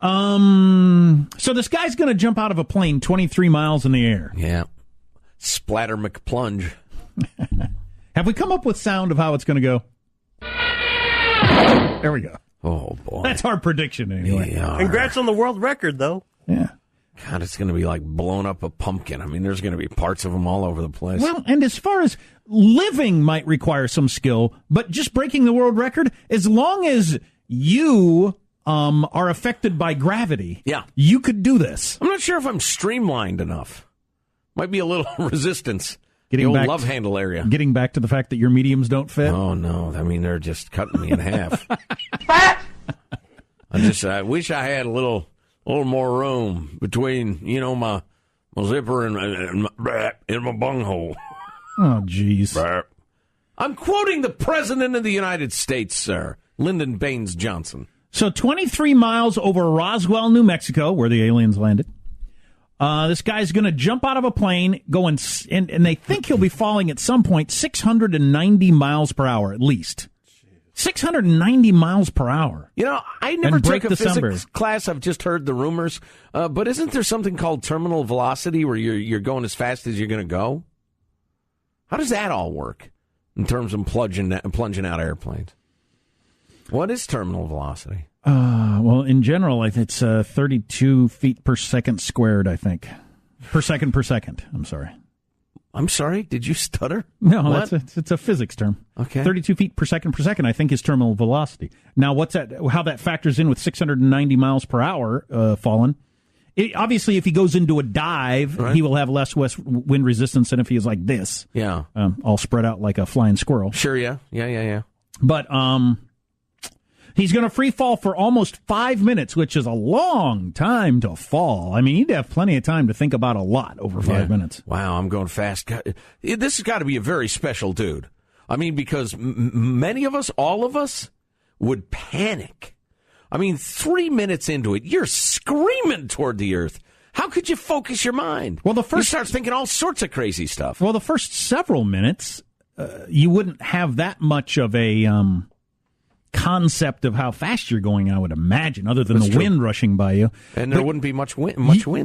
So this guy's going to jump out of a plane 23 miles in the air. Yeah. Splatter McPlunge. Have we come up with sound of how it's going to go? There we go. Oh, boy. That's our prediction, anyway. Yeah. Congrats on the world record, though. Yeah. God, it's going to be like blowing up a pumpkin. I mean, there's going to be parts of them all over the place. Well, and as far as living might require some skill, but just breaking the world record, as long as you are affected by gravity, yeah, you could do this. I'm not sure if I'm streamlined enough. Might be a little resistance. Getting the back old love handle area. Getting back to the fact that your mediums don't fit. Oh, no. I mean, they're just cutting me in half. I wish I had a little more room between, my zipper and my bunghole. Oh, jeez. I'm quoting the President of the United States, sir, Lyndon Baines Johnson. So 23 miles over Roswell, New Mexico, where the aliens landed. This guy's going to jump out of a plane, and they think he'll be falling at some point 690 miles per hour, at least. 690 miles per hour. I never took a physics class. I've just heard the rumors. But isn't there something called terminal velocity where you're going as fast as you're going to go? How does that all work in terms of plunging out airplanes? What is terminal velocity? Well, in general, it's 32 feet per second squared, I think. Per second. I'm sorry. I'm sorry? Did you stutter? No, it's a physics term. Okay. 32 feet per second, I think, is terminal velocity. Now, how that factors in with 690 miles per hour falling? Obviously, if he goes into a dive, right, he will have less wind resistance than if he is like this. Yeah. All spread out like a flying squirrel. Sure, yeah. But he's going to free fall for almost 5 minutes, which is a long time to fall. I mean, you'd have plenty of time to think about a lot over 5 minutes. Wow, I'm going fast. This has got to be a very special dude. I mean, because many of us, all of us, would panic. I mean, 3 minutes into it, you're screaming toward the earth. How could you focus your mind? Well, you start thinking all sorts of crazy stuff. Well, the first several minutes, you wouldn't have that much of a concept of how fast you're going, I would imagine, other than the wind rushing by you. And there wouldn't be much wind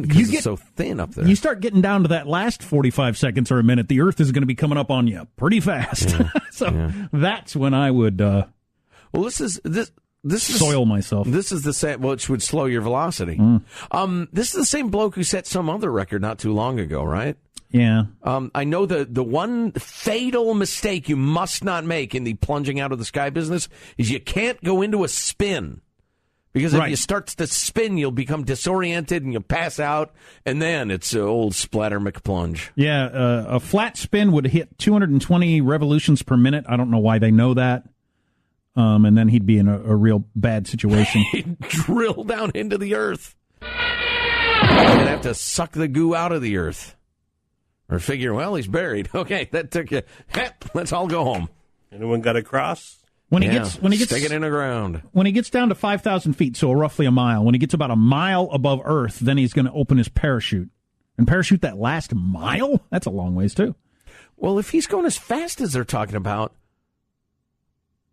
because it's so thin up there. You start getting down to that last 45 seconds or a minute, the earth is going to be coming up on you pretty fast. Yeah. That's when I would this is soil myself. This is the same, which would slow your velocity. This is the same bloke who set some other record not too long ago, right? Yeah. I know the one fatal mistake you must not make in the plunging out of the sky business is you can't go into a spin. Because if you start to spin, you'll become disoriented and you'll pass out, and then it's old Splatter McPlunge. Yeah, a flat spin would hit 220 revolutions per minute. I don't know why they know that. And then he'd be in a real bad situation. He'd drill down into the earth. You'd have to suck the goo out of the earth. Or figure, well, he's buried. Okay, that took you. Let's all go home. Anyone got a cross? When he gets stick it in the ground. When he gets down to 5,000 feet, so roughly a mile, when he gets about a mile above Earth, then he's going to open his parachute. And parachute that last mile? That's a long ways, too. Well, if he's going as fast as they're talking about,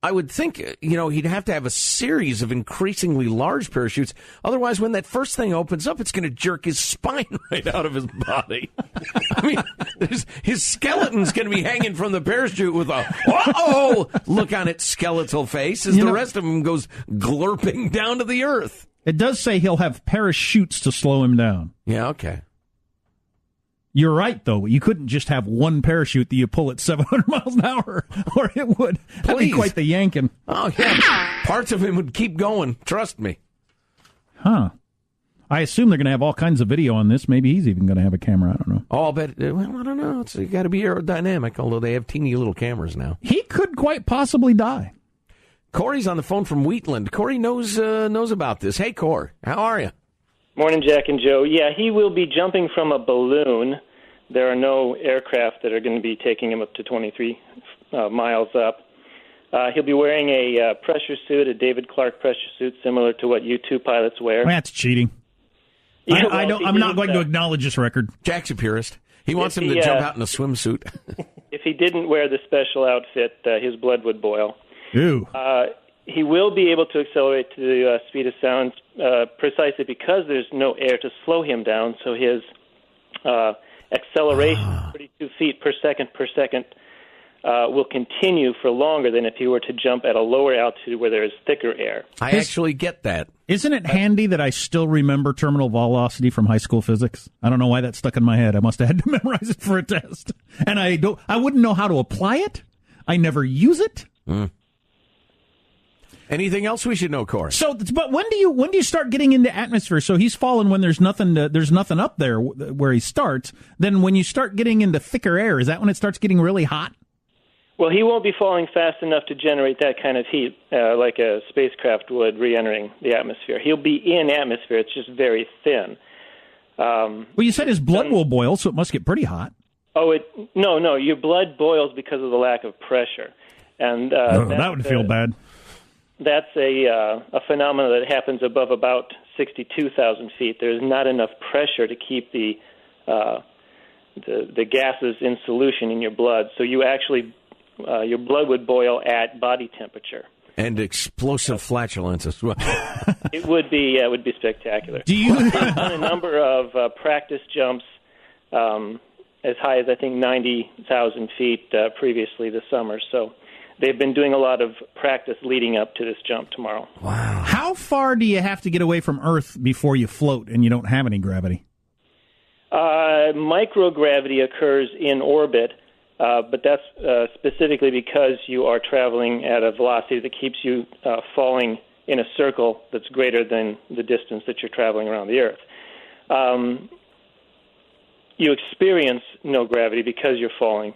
I would think, he'd have to have a series of increasingly large parachutes. Otherwise, when that first thing opens up, it's going to jerk his spine right out of his body. I mean, his skeleton's going to be hanging from the parachute with a, uh-oh, look on its skeletal face as the rest of him goes glurping down to the earth. It does say he'll have parachutes to slow him down. Yeah, okay. You're right, though. You couldn't just have one parachute that you pull at 700 miles an hour, or it would. That'd be quite the yanking. Oh, yeah. Parts of him would keep going. Trust me. Huh. I assume they're going to have all kinds of video on this. Maybe he's even going to have a camera. I don't know. Oh, I'll bet. Well, I don't know. It's got to be aerodynamic, although they have teeny little cameras now. He could quite possibly die. Corey's on the phone from Wheatland. Corey knows about this. Hey, Corey. How are you? Morning, Jack and Joe. Yeah, he will be jumping from a balloon. There are no aircraft that are going to be taking him up to 23 miles up. He'll be wearing a pressure suit, a David Clark pressure suit, similar to what U-2 pilots wear. That's cheating. Yeah, I'm not going to acknowledge this record. Jack's a purist. He wants him to jump out in a swimsuit. If he didn't wear the special outfit, his blood would boil. Ew. He will be able to accelerate to the speed of sound precisely because there's no air to slow him down, so his acceleration, 32 feet per second, will continue for longer than if he were to jump at a lower altitude where there is thicker air. I actually get that. Isn't it handy that I still remember terminal velocity from high school physics? I don't know why that stuck in my head. I must have had to memorize it for a test. And I wouldn't know how to apply it. I never use it. Anything else we should know, Corey? So, but when do you start getting into atmosphere? So he's fallen when there's nothing up there where he starts. Then when you start getting into thicker air, is that when it starts getting really hot? Well, he won't be falling fast enough to generate that kind of heat like a spacecraft would re-entering the atmosphere. He'll be in atmosphere. It's just very thin. Well, you said his blood will boil, so it must get pretty hot. No. Your blood boils because of the lack of pressure, and that would feel bad. That's a phenomenon that happens above about 62,000 feet. There's not enough pressure to keep the gases in solution in your blood, so you actually your blood would boil at body temperature. And explosive flatulence as well. It would be spectacular. Do you They've done a number of practice jumps as high as I think 90,000 feet previously this summer. So they've been doing a lot of practice leading up to this jump tomorrow. Wow! How far do you have to get away from Earth before you float and you don't have any gravity? Microgravity occurs in orbit. But that's specifically because you are traveling at a velocity that keeps you falling in a circle that's greater than the distance that you're traveling around the Earth. You experience no gravity because you're falling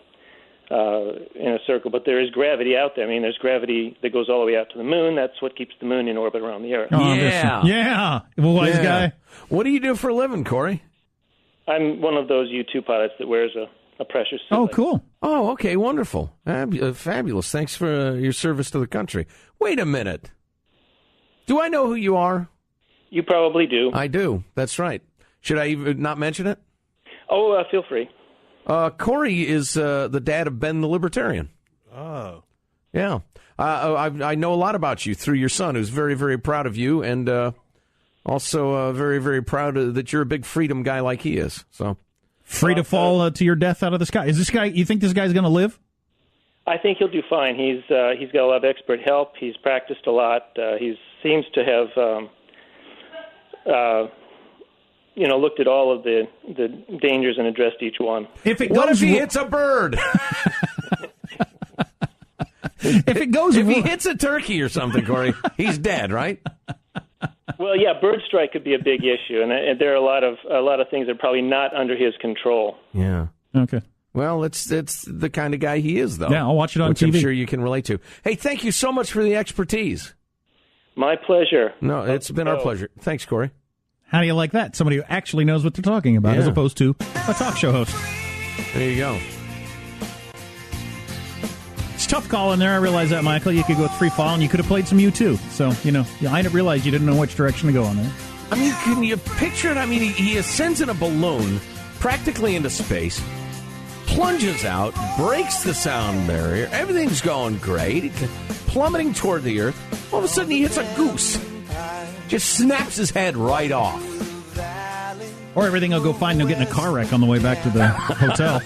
in a circle, but there is gravity out there. I mean, there's gravity that goes all the way out to the moon. That's what keeps the moon in orbit around the Earth. Oh, yeah. Wise guy. What do you do for a living, Corey? I'm one of those U-2 pilots that wears a pressure suit. Oh, cool. Oh, okay, wonderful. Fabulous. Thanks for your service to the country. Wait a minute. Do I know who you are? You probably do. I do. That's right. Should I even not mention it? Oh, feel free. Corey is the dad of Ben the Libertarian. Oh. Yeah. I know a lot about you through your son, who's very, very proud of you, and also very, very proud that you're a big freedom guy like he is. So. Free to fall to your death out of the sky. Is this guy? You think this guy's going to live? I think he'll do fine. He's got a lot of expert help. He's practiced a lot. He seems to have looked at all of the dangers and addressed each one. What if he hits a bird? If he hits a turkey or something, Corey, he's dead, right? Well, yeah, bird strike could be a big issue, and there are a lot of things that are probably not under his control. Yeah. Okay. Well, it's the kind of guy he is, though. Yeah, I'll watch it on which TV. I'm sure you can relate to. Hey, thank you so much for the expertise. My pleasure. No, it's been our pleasure. Thanks, Corey. How do you like that? Somebody who actually knows what they're talking about, as opposed to a talk show host. There you go. It's a tough call in there. I realize that, Michael. You could go with free fall, and you could have played some U2. So, I didn't realize you didn't know which direction to go on there. I mean, can you picture it? I mean, he ascends in a balloon practically into space, plunges out, breaks the sound barrier. Everything's going great. Plummeting toward the Earth. All of a sudden, he hits a goose. Just snaps his head right off. Or everything will go fine and he'll get in a car wreck on the way back to the hotel.